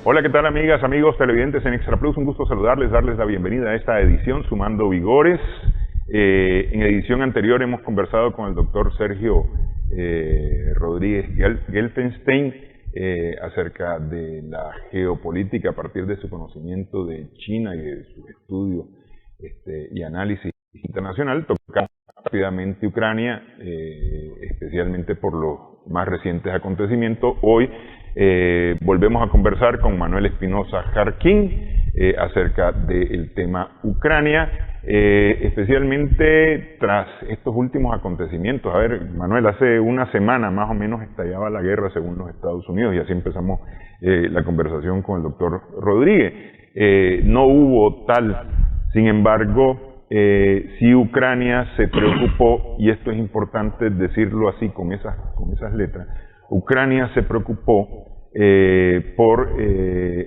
Hola, ¿qué tal amigas, amigos televidentes en Extra Plus? Un gusto saludarles, darles la bienvenida a esta edición Sumando Vigores. En edición anterior hemos conversado con el doctor Sergio Rodríguez Gelfenstein acerca de la geopolítica a partir de su conocimiento de China y de su estudio y análisis internacional. Tocamos rápidamente Ucrania, especialmente por los más recientes acontecimientos. Hoy volvemos a conversar con Manuel Espinosa Jarquín acerca del tema Ucrania, especialmente tras estos últimos acontecimientos. A ver, Manuel, hace una semana más o menos estallaba la guerra según los Estados Unidos y así empezamos la conversación con el doctor Rodríguez. No hubo tal, sin embargo, si Ucrania se preocupó, y esto es importante decirlo así con esas letras, Ucrania se preocupó por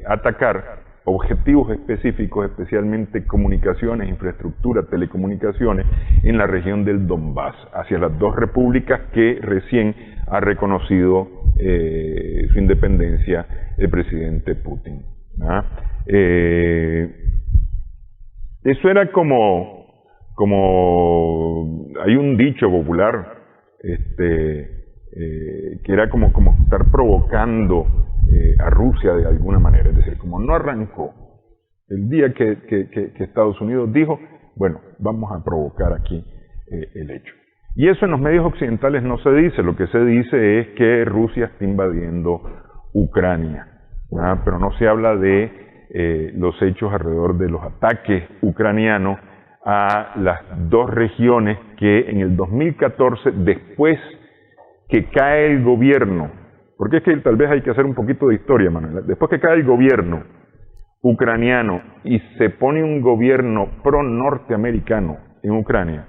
atacar objetivos específicos, especialmente comunicaciones, infraestructura, telecomunicaciones, en la región del Donbass, hacia las dos repúblicas que recién ha reconocido su independencia el presidente Putin. Eso era como hay un dicho popular, que era como estar provocando a Rusia de alguna manera, es decir, como no arrancó el día que Estados Unidos dijo, bueno, vamos a provocar aquí el hecho. Y eso en los medios occidentales no se dice, lo que se dice es que Rusia está invadiendo Ucrania, pero no se habla de los hechos alrededor de los ataques ucranianos a las dos regiones que en el 2014, después que cae el gobierno, porque es que tal vez hay que hacer un poquito de historia, Manuel. Después que cae el gobierno ucraniano y se pone un gobierno pro-norteamericano en Ucrania,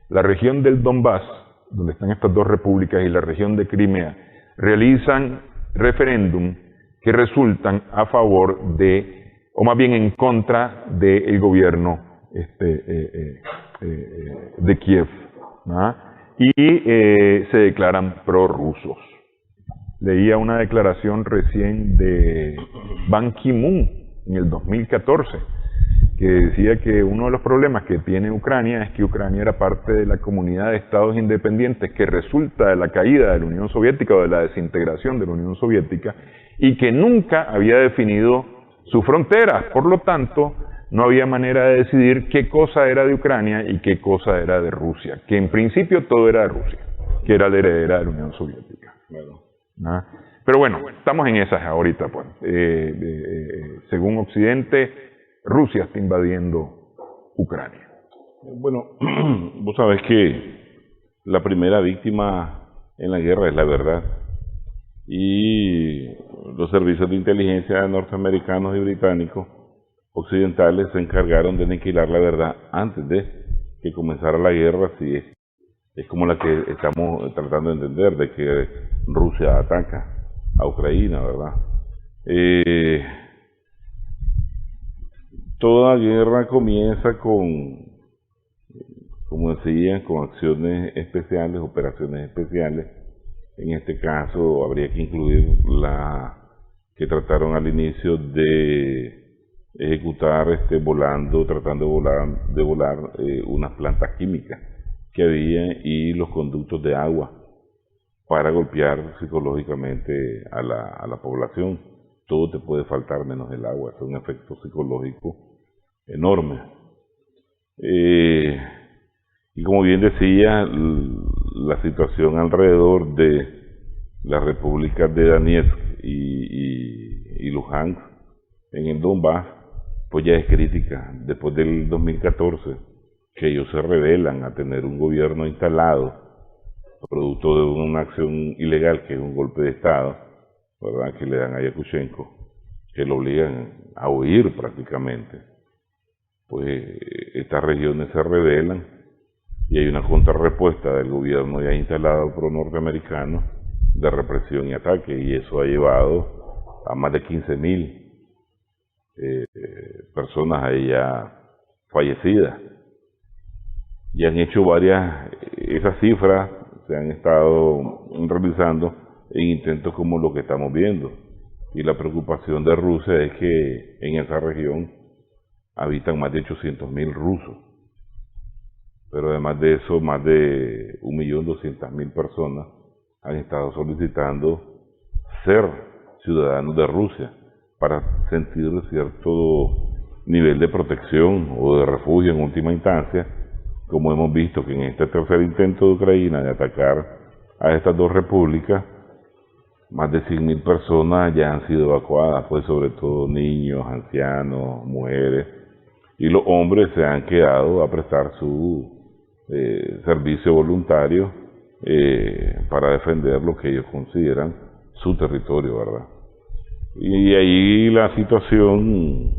la región del Donbass, donde están estas dos repúblicas, y la región de Crimea, realizan referéndum que resultan a favor de, o más bien en contra del gobierno de Kiev, y se declaran prorrusos. Leía una declaración recién de Ban Ki-moon en el 2014, que decía que uno de los problemas que tiene Ucrania es que Ucrania era parte de la comunidad de estados independientes que resulta de la caída de la Unión Soviética o de la desintegración de la Unión Soviética, y que nunca había definido sus fronteras. Por lo tanto, no había manera de decidir qué cosa era de Ucrania y qué cosa era de Rusia, que en principio todo era de Rusia, que era la heredera de la Unión Soviética. Pero bueno, estamos en esas ahorita, pues. Según Occidente, Rusia está invadiendo Ucrania. Bueno, vos sabés que la primera víctima en la guerra es la verdad. Y los servicios de inteligencia norteamericanos y británicos occidentales se encargaron de aniquilar la verdad antes de que comenzara la guerra. Así es como la que estamos tratando de entender, de que Rusia ataca a Ucrania, ¿verdad? Toda guerra comienza como decía, con acciones especiales, operaciones especiales. En este caso habría que incluir la que trataron al inicio de ejecutar tratando de volar unas plantas químicas que había y los conductos de agua para golpear psicológicamente a la población. Todo te puede faltar menos el agua, es un efecto psicológico enorme. Y como bien decía, la situación alrededor de las repúblicas de Donetsk y Luhansk en el Donbass, pues ya es crítica. Después del 2014, que ellos se rebelan a tener un gobierno instalado, producto de una acción ilegal, que es un golpe de Estado, ¿verdad?, que le dan a Yakushenko, que lo obligan a huir prácticamente. Pues estas regiones se rebelan y hay una contrarrespuesta del gobierno ya instalado pro-norteamericano de represión y ataque, y eso ha llevado a más de 15.000 personas ahí ya fallecidas. Y han hecho esas cifras se han estado realizando en intentos como lo que estamos viendo. Y la preocupación de Rusia es que en esa región habitan más de 800.000 rusos. Pero además de eso, más de 1.200.000 personas han estado solicitando ser ciudadanos de Rusia para sentir cierto nivel de protección o de refugio en última instancia, como hemos visto que en este tercer intento de Ucrania de atacar a estas dos repúblicas, más de 100.000 personas ya han sido evacuadas, pues sobre todo niños, ancianos, mujeres, y los hombres se han quedado a prestar su servicio voluntario para defender lo que ellos consideran su territorio, ¿verdad? Y ahí la situación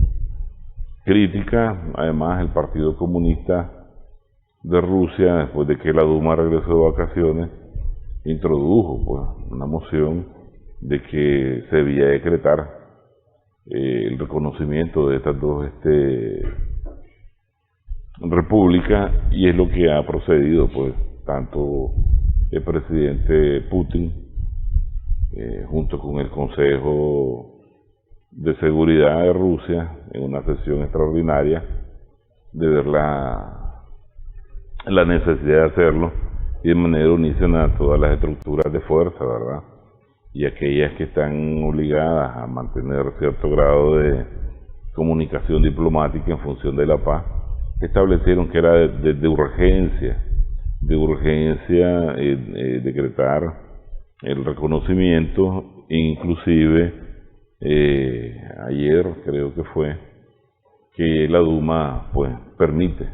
crítica, además el Partido Comunista de Rusia, después de que la Duma regresó de vacaciones, introdujo pues una moción de que se debía decretar el reconocimiento de estas dos repúblicas, y es lo que ha procedido pues tanto el presidente Putin junto con el Consejo de Seguridad de Rusia en una sesión extraordinaria de ver la necesidad de hacerlo y de manera unísona a todas las estructuras de fuerza, ¿verdad? Y aquellas que están obligadas a mantener cierto grado de comunicación diplomática en función de la paz, establecieron que era de urgencia decretar el reconocimiento, inclusive ayer creo que fue que la Duma pues permite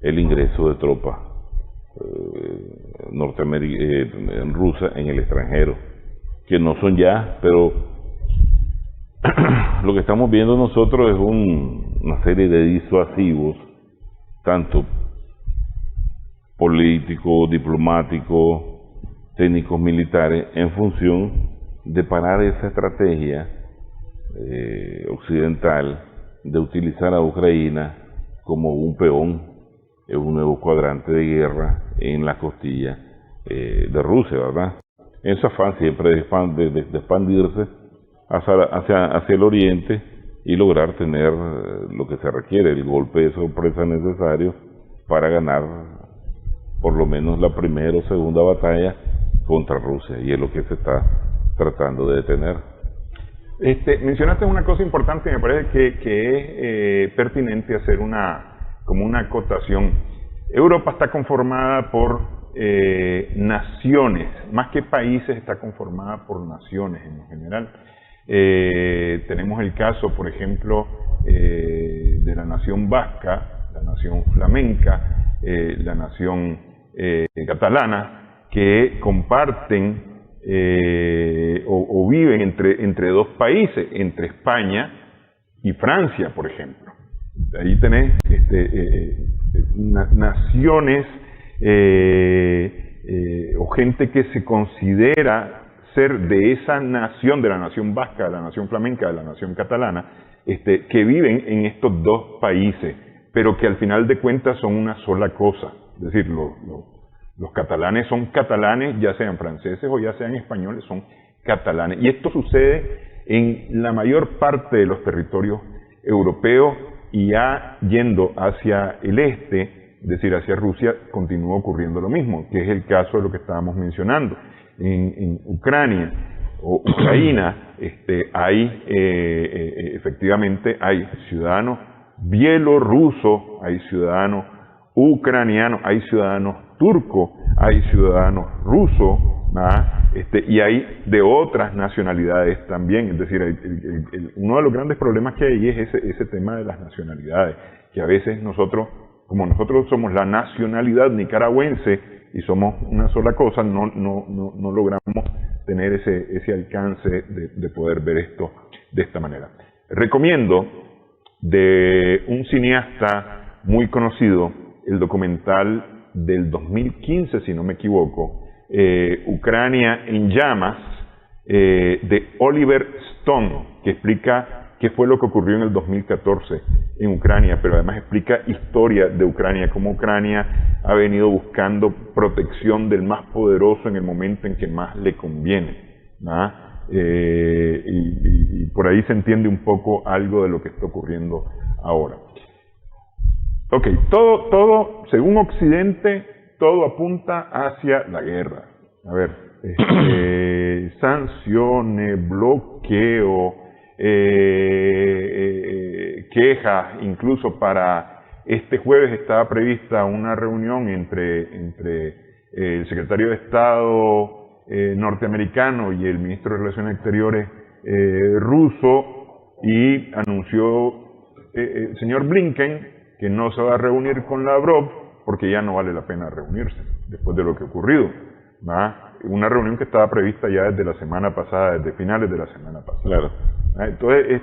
el ingreso de tropas rusas en el extranjero, que no son ya, pero lo que estamos viendo nosotros es una serie de disuasivos, tanto políticos, diplomáticos, técnicos militares, en función de parar esa estrategia occidental de utilizar a Ucrania como un peón en un nuevo cuadrante de guerra en la costilla de Rusia, ¿verdad? En su afán siempre de expandirse hacia el oriente y lograr tener lo que se requiere, el golpe de sorpresa necesario para ganar por lo menos la primera o segunda batalla contra Rusia, y es lo que se está tratando de detener. Mencionaste una cosa importante y me parece que es pertinente hacer como una acotación. Europa está conformada por naciones, más que países, está conformada por naciones en lo general. Tenemos el caso, por ejemplo, de la nación vasca, la nación flamenca, la nación catalana, que comparten o viven entre dos países, entre España y Francia, por ejemplo. Ahí tenés naciones o gente que se considera ser de esa nación, de la nación vasca, de la nación flamenca, de la nación catalana, que viven en estos dos países, pero que al final de cuentas son una sola cosa. Es decir, los catalanes son catalanes, ya sean franceses o ya sean españoles, son catalanes. Y esto sucede en la mayor parte de los territorios europeos, y ya yendo hacia el este, es decir, hacia Rusia, continúa ocurriendo lo mismo, que es el caso de lo que estábamos mencionando. En Ucrania o Ucraina hay efectivamente hay ciudadanos bielorrusos, hay ciudadanos ucranianos, hay ciudadanos turcos, hay ciudadanos rusos, y hay de otras nacionalidades también. Es decir, uno de los grandes problemas que hay es ese tema de las nacionalidades, que a veces nosotros, como nosotros somos la nacionalidad nicaragüense y somos una sola cosa, no logramos tener ese alcance de poder ver esto de esta manera. Recomiendo de un cineasta muy conocido el documental del 2015, si no me equivoco, Ucrania en llamas, de Oliver Stone, que explica qué fue lo que ocurrió en el 2014 en Ucrania, pero además explica historia de Ucrania, cómo Ucrania ha venido buscando protección del más poderoso en el momento en que más le conviene, y por ahí se entiende un poco algo de lo que está ocurriendo ahora. Ok, todo, según Occidente, todo apunta hacia la guerra. A ver, sanciones, bloqueo, quejas, incluso para este jueves estaba prevista una reunión entre el secretario de Estado norteamericano y el ministro de Relaciones Exteriores ruso, y anunció el señor Blinken que no se va a reunir con Lavrov porque ya no vale la pena reunirse después de lo que ha ocurrido, ¿va? Una reunión que estaba prevista ya desde la semana pasada, desde finales de la semana pasada. Claro. Entonces,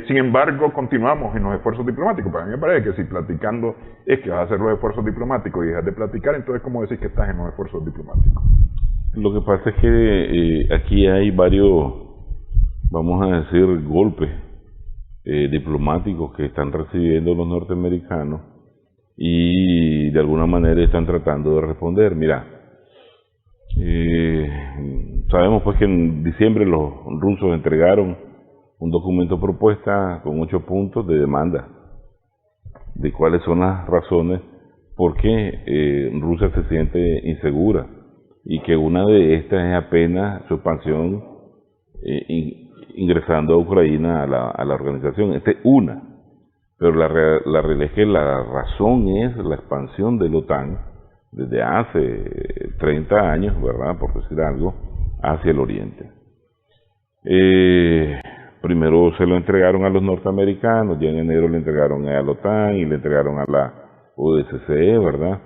sin embargo, continuamos en los esfuerzos diplomáticos. Para mí me parece que si platicando es que vas a hacer los esfuerzos diplomáticos y dejas de platicar, entonces ¿cómo decís que estás en los esfuerzos diplomáticos? Lo que pasa es que aquí hay varios, vamos a decir, golpes diplomáticos que están recibiendo los norteamericanos y de alguna manera están tratando de responder. Mira, sabemos pues que en diciembre los rusos entregaron un documento propuesta con 8 puntos de demanda de cuáles son las razones por qué Rusia se siente insegura, y que una de estas es apenas su expansión ingresando a Ucrania a la organización. Esta es una, pero la realidad es que la razón es la expansión de la OTAN desde hace 30 años, ¿verdad?, por decir algo, hacia el oriente. Primero se lo entregaron a los norteamericanos, ya en enero le entregaron a la OTAN y le entregaron a la OSCE, ¿verdad?,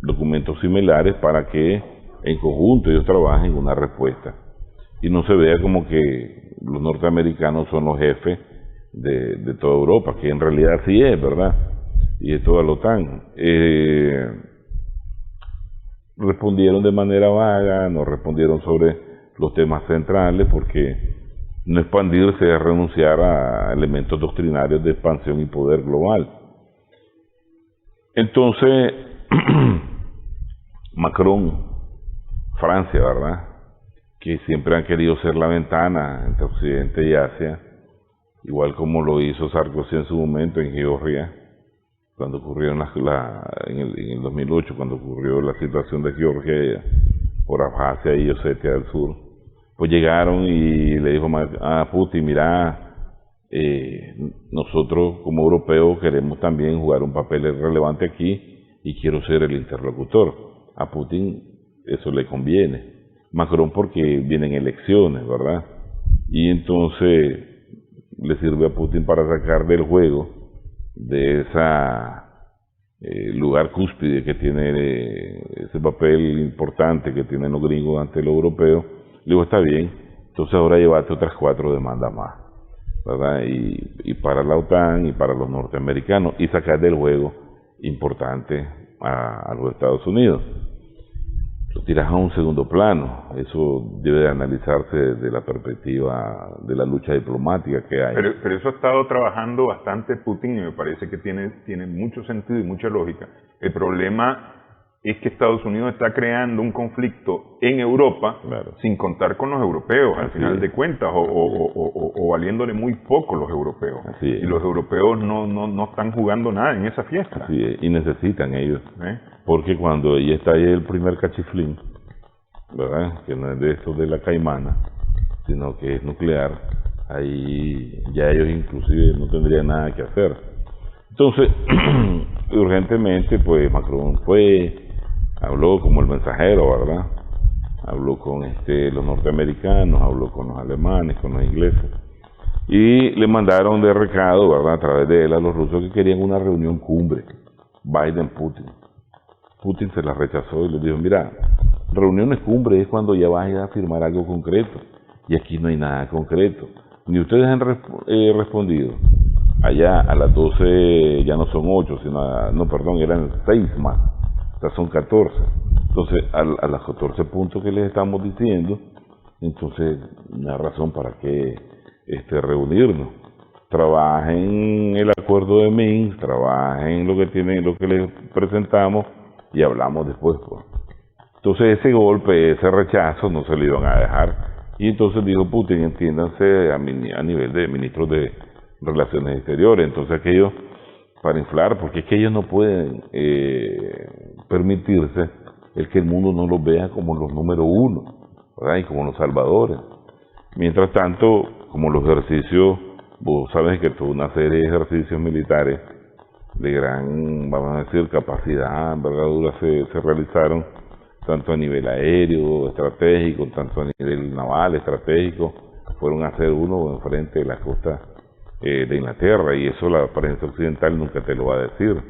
documentos similares para que en conjunto ellos trabajen una respuesta y no se vea como que los norteamericanos son los jefes de toda Europa, que en realidad sí es, ¿verdad?, y de toda la OTAN. Respondieron de manera vaga, no respondieron sobre los temas centrales, porque no expandirse es renunciar a elementos doctrinarios de expansión y poder global. Entonces, Macron, Francia, ¿verdad?, que siempre han querido ser la ventana entre Occidente y Asia, igual como lo hizo Sarkozy en su momento en Georgia, cuando ocurrió en el 2008, cuando ocurrió la situación de Georgia por Abjasia y Osetia del Sur, pues llegaron y le dijo a Putin: mira, nosotros como europeos queremos también jugar un papel relevante aquí y quiero ser el interlocutor. A Putin eso le conviene. Macron porque vienen elecciones, ¿verdad? Y entonces le sirve a Putin para sacar del juego, de esa lugar cúspide que tiene, ese papel importante que tienen los gringos ante los europeos. Le digo: está bien, entonces ahora llévate otras 4 demandas más, ¿verdad? Y para la OTAN y para los norteamericanos, y sacar del juego importante a los Estados Unidos. Lo tiras a un segundo plano. Eso debe de analizarse desde la perspectiva de la lucha diplomática que hay. Pero eso ha estado trabajando bastante Putin y me parece que tiene mucho sentido y mucha lógica. El problema es que Estados Unidos está creando un conflicto en Europa, claro, sin contar con los europeos, al final de cuentas, o valiéndole muy poco los europeos. Y los europeos no están jugando nada en esa fiesta. Así es, y necesitan ellos. Porque cuando ahí está el primer cachiflín, ¿verdad?, que no es de esto de la caimana, sino que es nuclear, ahí ya ellos inclusive no tendrían nada que hacer. Entonces, urgentemente, pues Macron habló como el mensajero, ¿verdad? Habló con los norteamericanos, habló con los alemanes, con los ingleses, y le mandaron de recado, ¿verdad?, a través de él a los rusos que querían una reunión cumbre, Biden-Putin. Putin se la rechazó y les dijo: mira, reuniones cumbre es cuando ya vas a firmar algo concreto, y aquí no hay nada concreto. Ni ustedes han respondido. Allá a las 12 ya no son 8, sino, eran 6 más. O sea, son 14. Entonces, a las 14 puntos que les estamos diciendo, entonces, no hay razón para que reunirnos. Trabajen el acuerdo de Minsk, trabajen lo que les presentamos y hablamos después, pues. Entonces ese golpe, ese rechazo no se lo iban a dejar. Y entonces dijo Putin, entiéndanse a nivel de ministros de Relaciones Exteriores. Entonces aquello para inflar, porque es que ellos no pueden permitirse el que el mundo no los vea como los número uno, ¿verdad? Y como los salvadores. Mientras tanto, como los ejercicios, vos sabes que toda una serie de ejercicios militares de gran, vamos a decir, capacidad, envergadura se realizaron, tanto a nivel aéreo, estratégico, tanto a nivel naval, estratégico, fueron a hacer uno enfrente de la costa de Inglaterra, y eso la prensa occidental nunca te lo va a decir.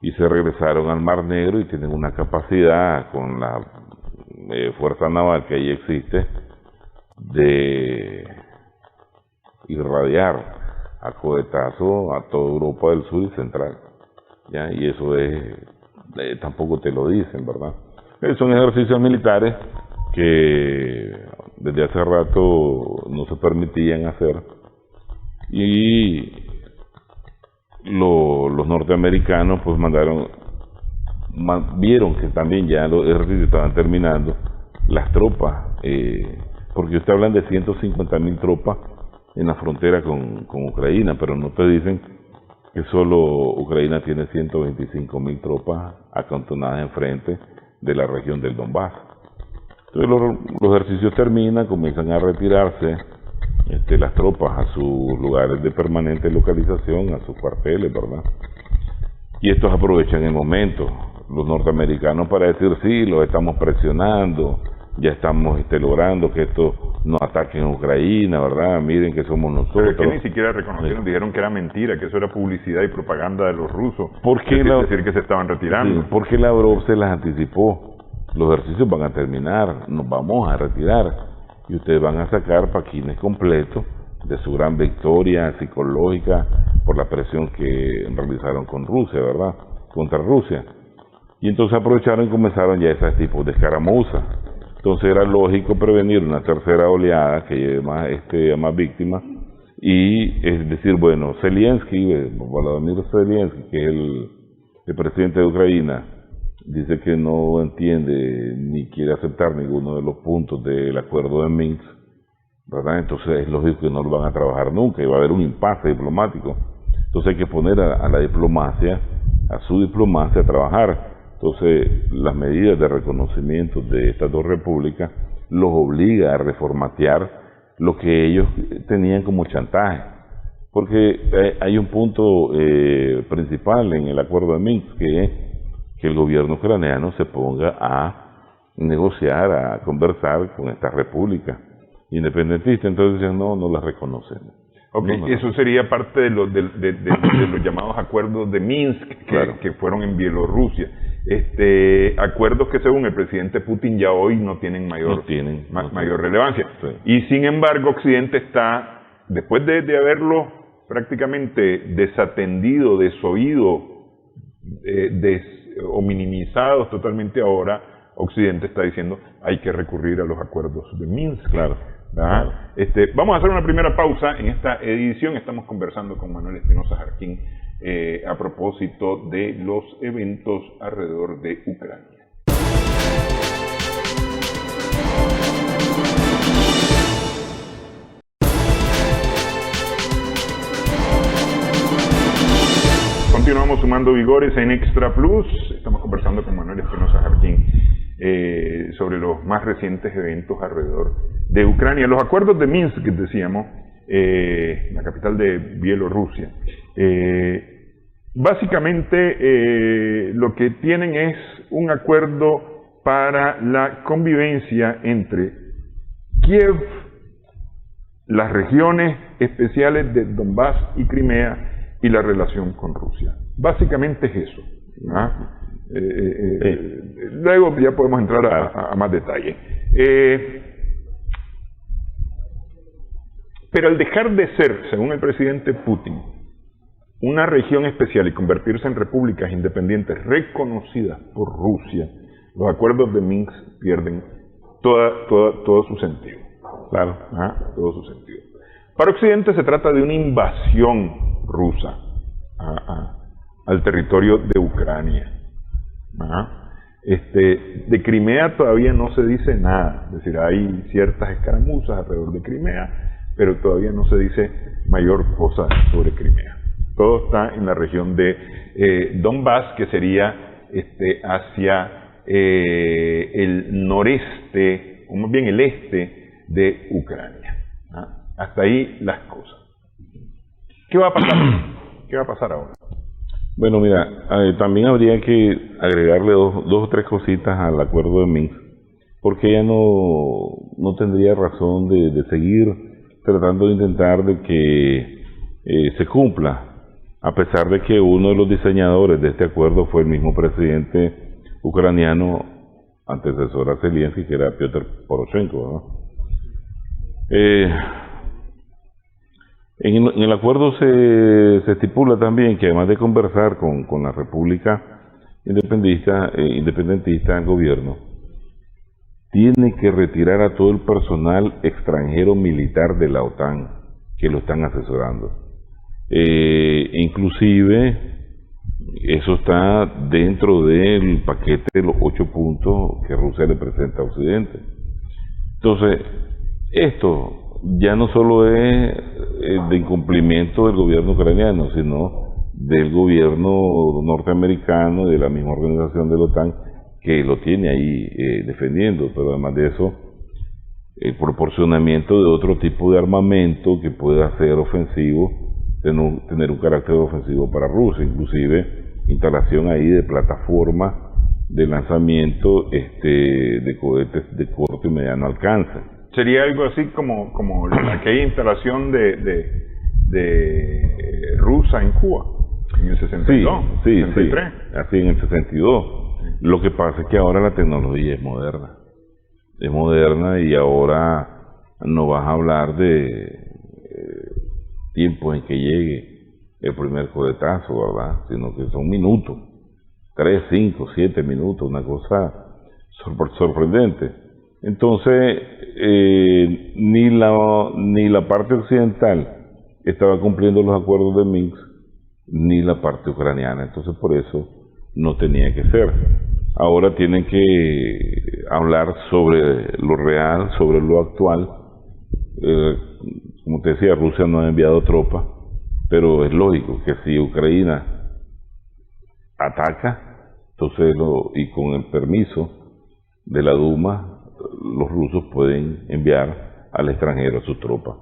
Y se regresaron al Mar Negro y tienen una capacidad con la fuerza naval que ahí existe de irradiar a cohetazo a toda Europa del Sur y Central, ¿ya? Y eso es, tampoco te lo dicen, ¿verdad? Son ejercicios militares que desde hace rato no se permitían hacer, y los norteamericanos pues vieron que también ya los ejercicios estaban terminando, las tropas, porque ustedes hablan de 150.000 tropas en la frontera con Ucrania, pero no te dicen que solo Ucrania tiene 125.000 tropas acantonadas enfrente de la región del Donbass. Entonces los ejercicios terminan, comienzan a retirarse las tropas a sus lugares de permanente localización, a sus cuarteles, ¿verdad? Y estos aprovechan el momento, los norteamericanos, para decir, sí, los estamos presionando, ya estamos logrando que estos no ataquen a Ucrania, ¿verdad? Miren que somos nosotros. Pero es que ni siquiera reconocieron, dijeron que era mentira, que eso era publicidad y propaganda de los rusos. ¿Por qué decir que se estaban retirando? Sí, porque Lavrov se las anticipó. Los ejercicios van a terminar, nos vamos a retirar, y ustedes van a sacar paquines completos de su gran victoria psicológica por la presión que realizaron con Rusia, ¿verdad? Contra Rusia. Y entonces aprovecharon y comenzaron ya ese tipo de escaramuzas. Entonces era lógico prevenir una tercera oleada que lleve más víctimas, y es decir, bueno, Volodymyr Zelensky, que es el presidente de Ucrania, dice que no entiende ni quiere aceptar ninguno de los puntos del acuerdo de Minsk, ¿verdad? Entonces es lógico que no lo van a trabajar nunca y va a haber un impasse diplomático. Entonces hay que poner a la diplomacia, a su diplomacia a trabajar. Entonces las medidas de reconocimiento de estas dos repúblicas los obliga a reformatear lo que ellos tenían como chantaje. Porque hay un punto principal en el acuerdo de Minsk, que es que el gobierno ucraniano se ponga a negociar, a conversar con estas repúblicas independentistas. Entonces dicen, no las reconocen. Ok, no. Eso sería parte de los llamados acuerdos de Minsk, que fueron en Bielorrusia. Acuerdos que según el presidente Putin ya hoy no tienen mayor relevancia. Sí. Y sin embargo Occidente está, después de haberlo prácticamente desatendido, desoído, o minimizados totalmente, ahora Occidente está diciendo hay que recurrir a los acuerdos de Minsk. Claro. Vamos a hacer una primera pausa en esta edición. Estamos conversando con Manuel Espinosa Jarquín a propósito de los eventos alrededor de Ucrania. Continuamos sumando vigores en Extra Plus. Estamos conversando con Manuel Espinosa Jarquín sobre los más recientes eventos alrededor de Ucrania. Los acuerdos de Minsk, que decíamos, la capital de Bielorrusia, básicamente lo que tienen es un acuerdo para la convivencia entre Kiev, las regiones especiales de Donbass y Crimea, y la relación con Rusia. Básicamente es eso. Luego ya podemos entrar a más detalle. Pero al dejar de ser, según el presidente Putin, una región especial y convertirse en repúblicas independientes reconocidas por Rusia, los acuerdos de Minsk pierden todo su sentido. Claro, todo su sentido. Para Occidente se trata de una invasión rusa al territorio de Ucrania. De Crimea todavía no se dice nada, es decir, hay ciertas escaramuzas alrededor de Crimea, pero todavía no se dice mayor cosa sobre Crimea. Todo está en la región de Donbass, que sería hacia el noreste, o más bien el este de Ucrania. Hasta ahí las cosas. ¿Qué va a pasar? ¿Qué va a pasar ahora? Bueno, mira, también habría que agregarle dos o tres cositas al acuerdo de Minsk, porque ella no tendría razón de seguir tratando de intentar de que se cumpla, a pesar de que uno de los diseñadores de este acuerdo fue el mismo presidente ucraniano antecesor a Zelensky, que era Piotr Poroshenko, ¿no? En el acuerdo se estipula también que además de conversar con la República independentista del gobierno, tiene que retirar a todo el personal extranjero militar de la OTAN que lo están asesorando. Inclusive eso está dentro del paquete de los 8 puntos que Rusia le presenta a Occidente. Entonces, esto ya no solo es de incumplimiento del gobierno ucraniano, sino del gobierno norteamericano y de la misma organización de la OTAN, que lo tiene ahí defendiendo, pero además de eso, el proporcionamiento de otro tipo de armamento que pueda ser ofensivo, tener un carácter ofensivo para Rusia, inclusive instalación ahí de plataformas de lanzamiento de cohetes de corto y mediano alcance. Sería algo así como aquella instalación de rusa en Cuba, en el 62, sí, 63. Sí, así en el 62. Lo que pasa es que ahora la tecnología es moderna y ahora no vas a hablar de tiempo en que llegue el primer cohetazo, ¿verdad? Sino que son minutos, 3, 5, 7 minutos, una cosa sorprendente. Entonces, ni la parte occidental estaba cumpliendo los acuerdos de Minsk, ni la parte ucraniana. Entonces, por eso no tenía que ser. Ahora tienen que hablar sobre lo real, sobre lo actual. Como te decía, Rusia no ha enviado tropas, pero es lógico que si Ucrania ataca, entonces y con el permiso de la Duma, los rusos pueden enviar al extranjero sus tropas.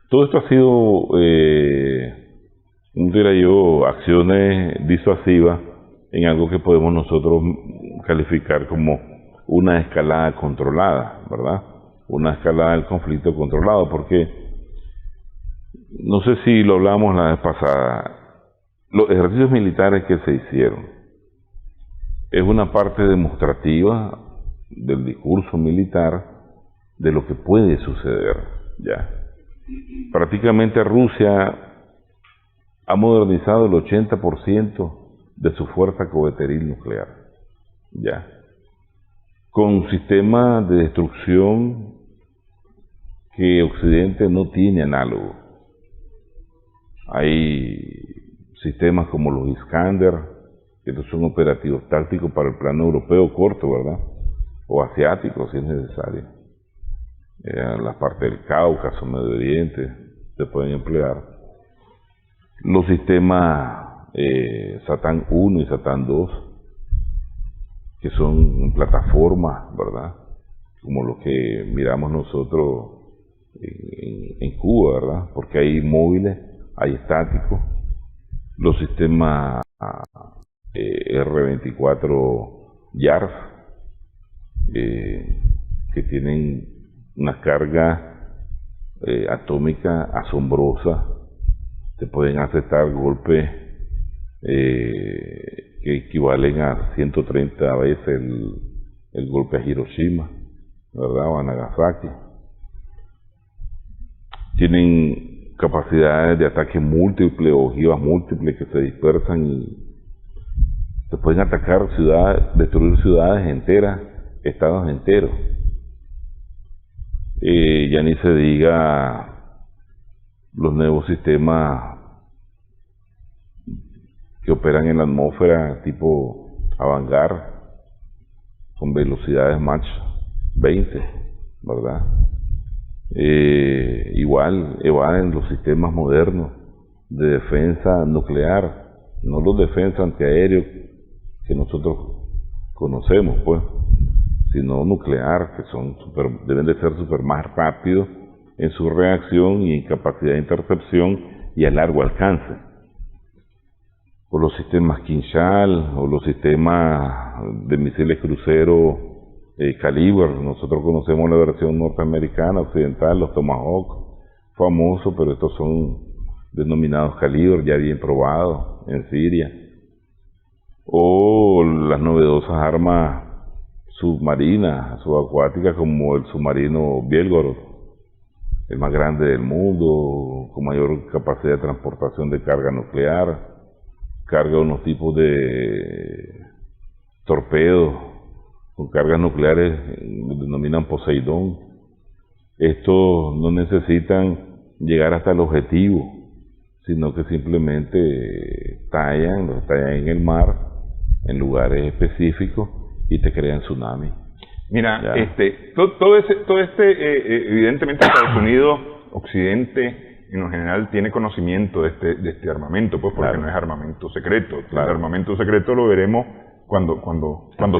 Todo esto ha sido, diría yo, acciones disuasivas en algo que podemos nosotros calificar como una escalada controlada, ¿verdad? Una escalada del conflicto controlado, porque no sé si lo hablamos la vez pasada, los ejercicios militares que se hicieron es una parte demostrativa del discurso militar de lo que puede suceder, ya. Prácticamente Rusia ha modernizado el 80% de su fuerza coheteril nuclear, ya, con sistemas de destrucción que Occidente no tiene análogo. Hay sistemas como los Iskander, que estos son operativos tácticos para el plano europeo corto, ¿verdad? O asiático, si es necesario. La parte del Cáucaso, Medio Oriente, se pueden emplear. Los sistemas Satán 1 y Satán 2, que son plataformas, ¿verdad? Como lo que miramos nosotros en Cuba, ¿verdad? Porque hay móviles, hay estáticos. Los sistemas R-24 YARS, que tienen una carga atómica asombrosa, se pueden aceptar golpes que equivalen a 130 veces el golpe a Hiroshima, ¿verdad? O a Nagasaki. Tienen capacidades de ataque múltiple, ojivas múltiples que se dispersan y se pueden atacar ciudades, destruir ciudades enteras, estados enteros. Ya ni se diga los nuevos sistemas que operan en la atmósfera tipo Avangard, con velocidades Mach 20, ¿verdad? Igual evaden los sistemas modernos de defensa nuclear, no los defensas antiaéreos que nosotros conocemos, pues, sino nuclear, que son deben de ser super más rápidos en su reacción y en capacidad de intercepción y a largo alcance. O los sistemas Kinshal, o los sistemas de misiles crucero Caliber. Nosotros conocemos la versión norteamericana, occidental, los Tomahawk, famosos, pero estos son denominados Caliber, ya bien probados en Siria. O las novedosas armas submarinas, subacuáticas, como el submarino Belgorod, el más grande del mundo, con mayor capacidad de transportación de carga nuclear, carga unos tipos de torpedos con cargas nucleares, denominan Poseidón. Estos no necesitan llegar hasta el objetivo, sino que simplemente los tallan en el mar, en lugares específicos, y te crean tsunami. Mira, todo este evidentemente Estados Unidos, Occidente, en lo general tiene conocimiento de este armamento, pues porque no es armamento secreto. El armamento secreto lo veremos cuando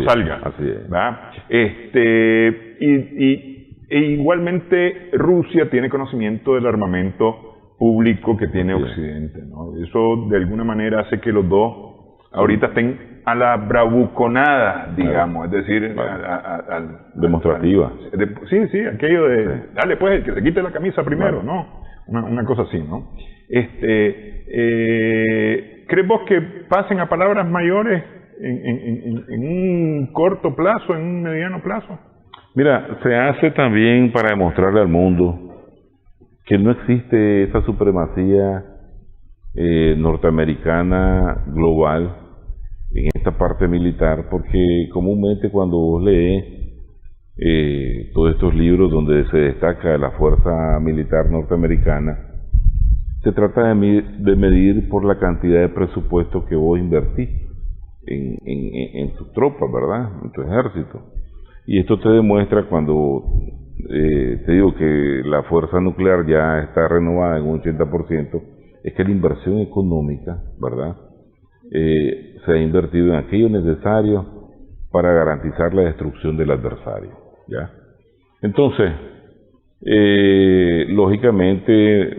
salga. Así es. ¿Verdad? Igualmente Rusia tiene conocimiento del armamento público que tiene Occidente, ¿no? Eso de alguna manera hace que los dos ahorita estén a la bravuconada, digamos, es decir, demostrativa. Sí, aquello de, dale pues, el que se quite la camisa primero, ¿no? Una cosa así, ¿no? ¿Crees vos que pasen a palabras mayores en un corto plazo, en un mediano plazo? Mira, se hace también para demostrarle al mundo que no existe esa supremacía norteamericana global en esta parte militar, porque comúnmente cuando vos lees todos estos libros donde se destaca la fuerza militar norteamericana, se trata de medir por la cantidad de presupuesto que vos invertís en tus tropas, ¿verdad? En tu ejército. Y esto te demuestra cuando te digo que la fuerza nuclear ya está renovada en un 80%, es que la inversión económica, ¿verdad?, se ha invertido en aquello necesario para garantizar la destrucción del adversario, ¿ya? Entonces, lógicamente,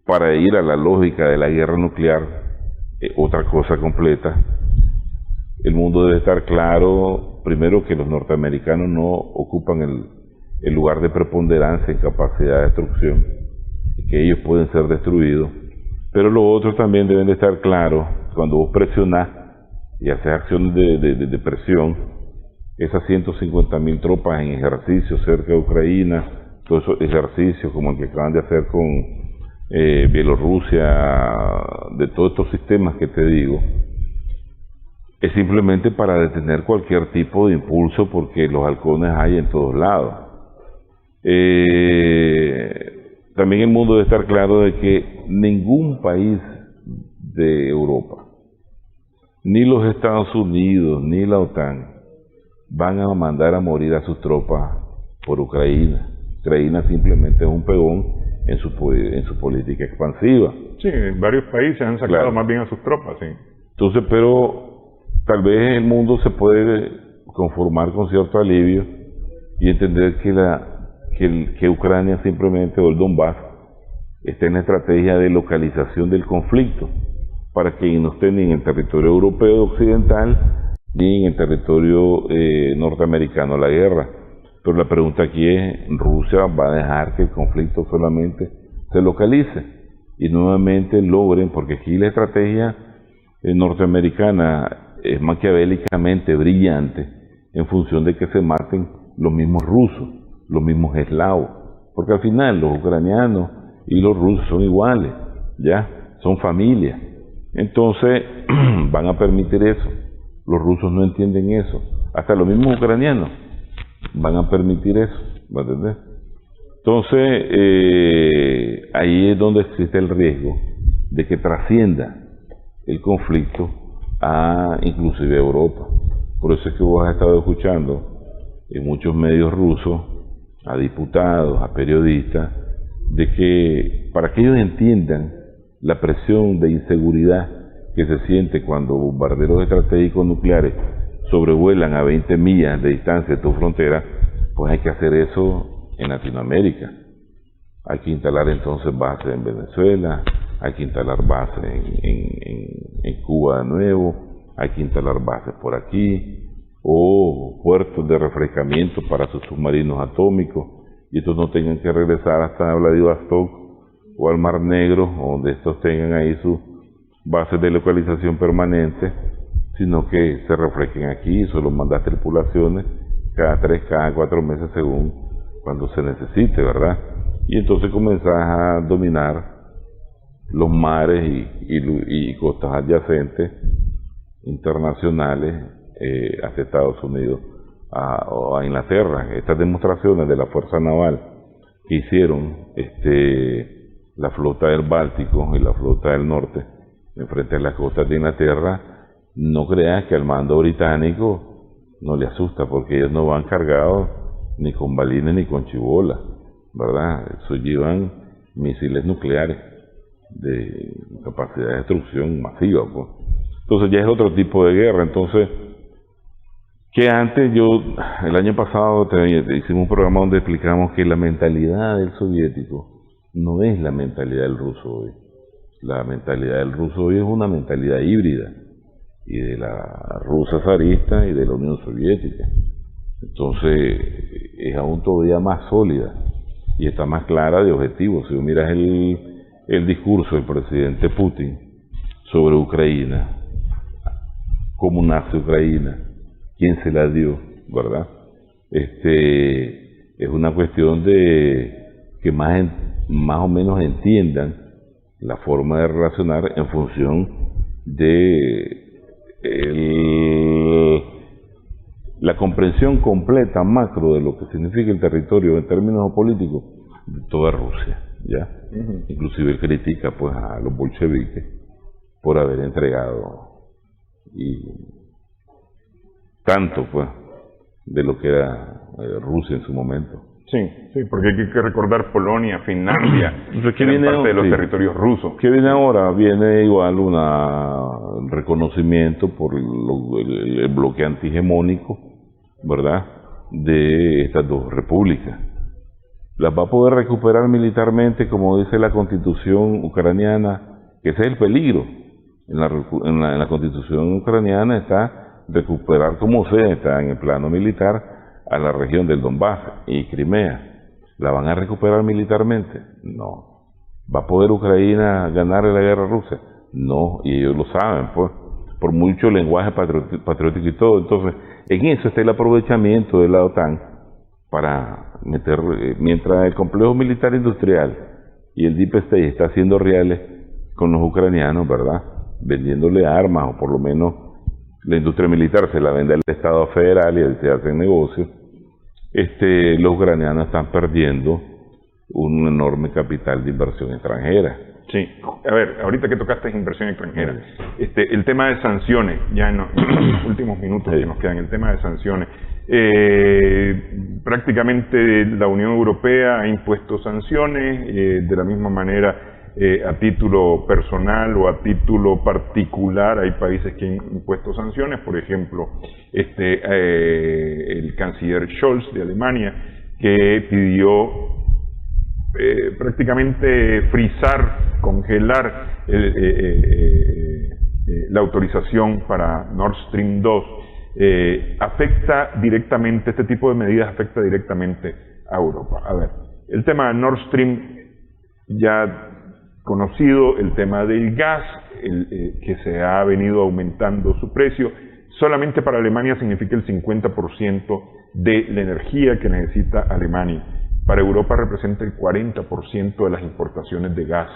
para ir a la lógica de la guerra nuclear, otra cosa completa, el mundo debe estar claro, primero, que los norteamericanos no ocupan el lugar de preponderancia en capacidad de destrucción, que ellos pueden ser destruidos, pero los otros también deben de estar claros, cuando vos presionás y haces acciones de presión, esas 150.000 tropas en ejercicio cerca de Ucrania, todos esos ejercicios como el que acaban de hacer con Bielorrusia, de todos estos sistemas que te digo, es simplemente para detener cualquier tipo de impulso, porque los halcones hay en todos lados. También el mundo debe estar claro de que ningún país de Europa, ni los Estados Unidos, ni la OTAN, van a mandar a morir a sus tropas por Ucrania. Ucrania simplemente es un peón en su política expansiva. Sí, varios países han sacado más bien a sus tropas, sí. Entonces, pero tal vez el mundo se puede conformar con cierto alivio y entender que Ucrania simplemente, o el Donbass, está en la estrategia de localización del conflicto, para que no esté ni en el territorio europeo occidental, ni en el territorio norteamericano la guerra. Pero la pregunta aquí es, ¿Rusia va a dejar que el conflicto solamente se localice y nuevamente logren? Porque aquí la estrategia norteamericana es maquiavélicamente brillante en función de que se maten los mismos rusos, los mismos eslavos, porque al final los ucranianos y los rusos son iguales, ya, son familias. Entonces van a permitir eso. Los rusos no entienden eso, hasta los mismos ucranianos van a permitir eso, ¿me entiendes? Entonces ahí es donde existe el riesgo de que trascienda el conflicto a inclusive Europa. Por eso es que vos has estado escuchando en muchos medios rusos, a diputados, a periodistas, de que para que ellos entiendan la presión de inseguridad que se siente cuando bombarderos estratégicos nucleares sobrevuelan a 20 millas de distancia de tu frontera, pues hay que hacer eso en Latinoamérica. Hay que instalar entonces bases en Venezuela, hay que instalar bases en Cuba de nuevo, hay que instalar bases por aquí, o puertos de refrescamiento para sus submarinos atómicos, y estos no tengan que regresar hasta Vladivostok o al Mar Negro, donde estos tengan ahí sus bases de localización permanente, sino que se refresquen aquí y solo mandar tripulaciones cada 3, cada 4 meses según cuando se necesite, ¿verdad? Y entonces comenzás a dominar los mares y costas adyacentes internacionales hacia Estados Unidos o a Inglaterra. Estas demostraciones de la Fuerza Naval que hicieron la flota del Báltico y la flota del Norte enfrente a las costas de Inglaterra, no creas que al mando británico no le asusta, porque ellos no van cargados ni con balines ni con chibolas, ¿verdad? Eso llevan misiles nucleares de capacidad de destrucción masiva, pues. Entonces ya es otro tipo de guerra. Entonces, que antes el año pasado hicimos un programa donde explicamos que la mentalidad del soviético no es la mentalidad del ruso hoy. La mentalidad del ruso hoy es una mentalidad híbrida, y de la Rusia zarista y de la Unión Soviética. Entonces es aún todavía más sólida y está más clara de objetivos. Si miras el discurso del presidente Putin sobre Ucrania, cómo nace Ucrania, quién se la dio, ¿verdad? Es una cuestión de que más o menos entiendan la forma de relacionar en función de la comprensión completa, macro, de lo que significa el territorio en términos políticos de toda Rusia, ¿ya? Inclusive critica pues a los bolcheviques por haber entregado tanto pues de lo que era Rusia en su momento. Sí, porque hay que recordar Polonia, Finlandia, que eran parte de los territorios rusos. ¿Qué viene ahora? Viene igual un reconocimiento por el bloque antihegemónico, ¿verdad?, de estas dos repúblicas. Las va a poder recuperar militarmente, como dice la constitución ucraniana, que ese es el peligro. En la constitución ucraniana está recuperar como sea, está en el plano militar, a la región del Donbass y Crimea. ¿La van a recuperar militarmente? No. ¿Va a poder Ucrania ganar la guerra rusa? No, y ellos lo saben, pues, por mucho lenguaje patriótico y todo. Entonces, en eso está el aprovechamiento de la OTAN para meter, mientras el complejo militar industrial y el Deep State está haciendo reales con los ucranianos, ¿verdad?, vendiéndole armas, o por lo menos la industria militar se la vende al Estado federal y ahí se hacen negocios. Los ucranianos están perdiendo un enorme capital de inversión extranjera. Sí, a ver, ahorita que tocaste inversión extranjera, el tema de sanciones, ya en los últimos minutos que nos quedan, el tema de sanciones. Prácticamente la Unión Europea ha impuesto sanciones, de la misma manera a título personal o a título particular hay países que han impuesto sanciones. Por ejemplo, el canciller Scholz de Alemania, que pidió prácticamente frizar, congelar la autorización para Nord Stream 2, afecta directamente, este tipo de medidas afecta directamente a Europa. A ver, el tema de Nord Stream ya conocido, el tema del gas, que se ha venido aumentando su precio. Solamente para Alemania significa el 50% de la energía que necesita Alemania. Para Europa representa el 40% de las importaciones de gas,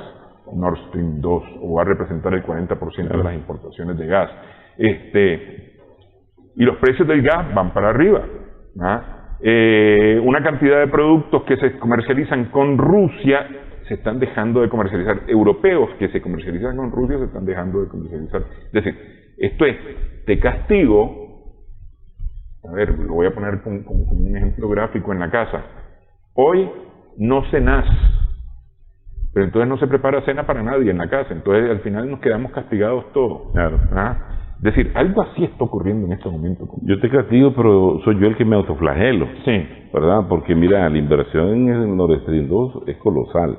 Nord Stream 2, o va a representar el 40% de las importaciones de gas. Y los precios del gas van para arriba, ¿ah? Una cantidad de productos que se comercializan con Rusia se están dejando de comercializar. Europeos que se comercializan con Rusia se están dejando de comercializar. Es decir, esto es, te castigo a ver, lo voy a poner como un ejemplo gráfico en la casa. Hoy no cenás, pero entonces no se prepara cena para nadie en la casa, entonces al final nos quedamos castigados todos. Claro. ¿Ah? Es decir, algo así está ocurriendo en este momento. Yo te castigo, pero soy yo el que me autoflagelo. Sí. ¿Verdad? Porque mira, la inversión en el Nord Stream 2 es colosal.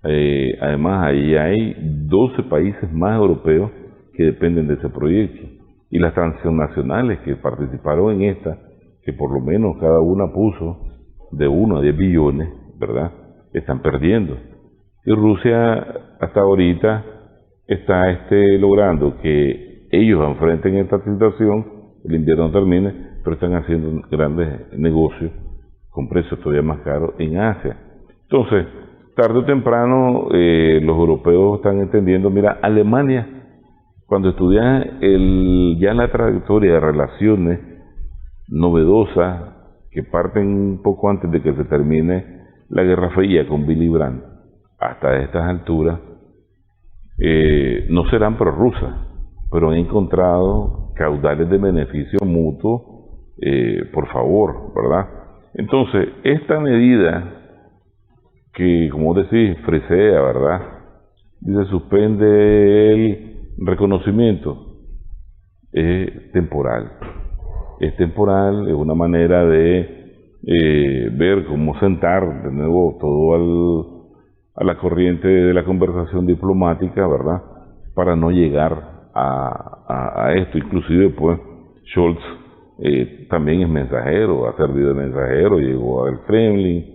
Además, ahí hay 12 países más europeos que dependen de ese proyecto. Y las transnacionales que participaron en esta, que por lo menos cada una puso de 1 a 10 billones, ¿verdad? Están perdiendo. Y Rusia hasta ahorita está logrando que ellos enfrenten esta situación, el invierno termine, pero están haciendo grandes negocios con precios todavía más caros en Asia. Entonces, tarde o temprano los europeos están entendiendo, mira, Alemania, cuando estudias ya la trayectoria de relaciones novedosas que parten un poco antes de que se termine la Guerra Fría con Willy Brandt, hasta estas alturas, no serán prorrusas, pero han encontrado caudales de beneficio mutuo, por favor, ¿verdad? Entonces, esta medida que, como decís, frisea, ¿verdad? Dice, suspende el reconocimiento, es temporal. Es temporal, es una manera de ver cómo sentar de nuevo todo a la corriente de la conversación diplomática, ¿verdad? Para no llegar a esto. Inclusive, pues, Scholz también es mensajero, ha servido de mensajero, llegó al Kremlin,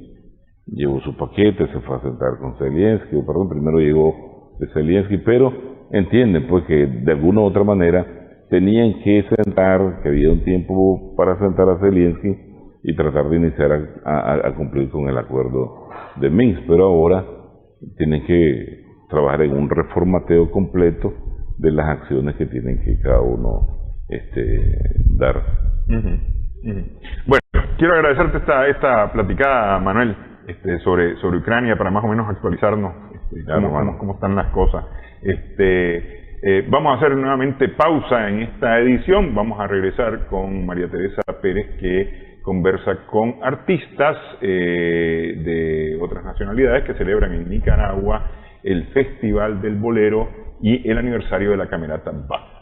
llevó su paquete, se fue a sentar con Zelensky, primero llegó de Zelensky, pero entienden pues que de alguna u otra manera tenían que sentar, que había un tiempo para sentar a Zelensky y tratar de iniciar a cumplir con el acuerdo de Minsk, pero ahora tienen que trabajar en un reformateo completo de las acciones que tienen que cada uno dar. Bueno, quiero agradecerte esta platicada, Manuel, sobre Ucrania, para más o menos actualizarnos cómo están las cosas. Vamos a hacer nuevamente pausa en esta edición. Vamos a regresar con María Teresa Pérez, que conversa con artistas de otras nacionalidades que celebran en Nicaragua el Festival del Bolero y el aniversario de la Camerata Bach.